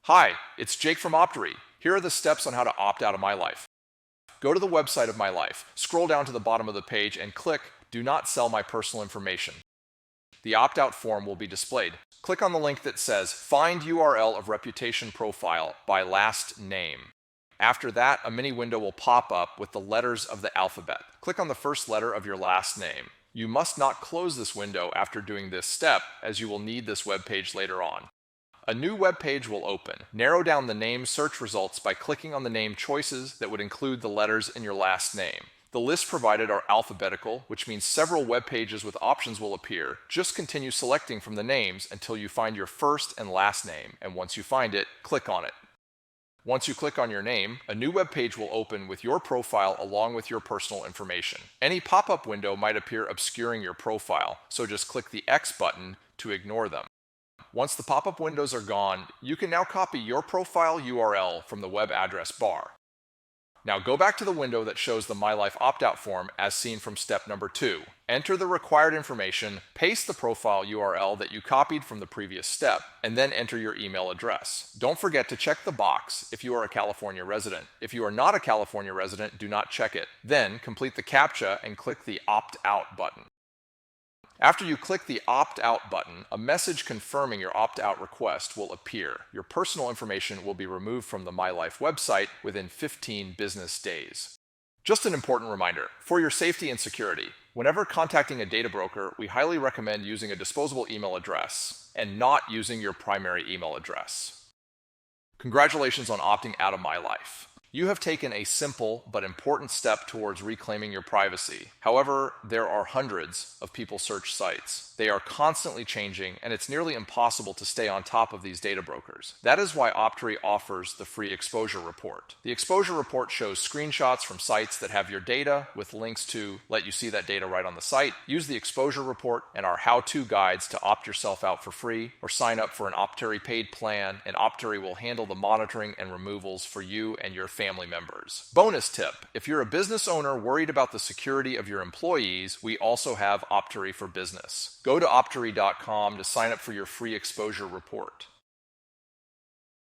Hi, it's Jake from Optery. Here are the steps on how to opt out of MyLife. Go to the website of MyLife, scroll down to the bottom of the page and click Do Not Sell My Personal Information. The opt-out form will be displayed. Click on the link that says Find URL of Reputation Profile by Last Name. After that, a mini window will pop up with the letters of the alphabet. Click on the first letter of your last name. You must not close this window after doing this step, as you will need this web page later on. A new web page will open. Narrow down the name search results by clicking on the name choices that would include the letters in your last name. The lists provided are alphabetical, which means several web pages with options will appear. Just continue selecting from the names until you find your first and last name, and once you find it, click on it. Once you click on your name, a new web page will open with your profile along with your personal information. Any pop-up window might appear obscuring your profile, so just click the X button to ignore them. Once the pop-up windows are gone, you can now copy your profile URL from the web address bar. Now go back to the window that shows the MyLife opt-out form as seen from step number 2. Enter the required information, paste the profile URL that you copied from the previous step, and then enter your email address. Don't forget to check the box if you are a California resident. If you are not a California resident, do not check it. Then complete the CAPTCHA and click the opt-out button. After you click the opt-out button, a message confirming your opt-out request will appear. Your personal information will be removed from the MyLife website within 15 business days. Just an important reminder, for your safety and security, whenever contacting a data broker, we highly recommend using a disposable email address and not using your primary email address. Congratulations on opting out of MyLife. You have taken a simple but important step towards reclaiming your privacy. However, there are hundreds of people search sites. They are constantly changing, and it's nearly impossible to stay on top of these data brokers. That is why Optery offers the free exposure report. The exposure report shows screenshots from sites that have your data with links to let you see that data right on the site. Use the exposure report and our how-to guides to opt yourself out for free or sign up for an Optery paid plan, and Optery will handle the monitoring and removals for you and your family members. Bonus tip, if you're a business owner worried about the security of your employees, we also have Optery for Business. Go to Optery.com to sign up for your free exposure report.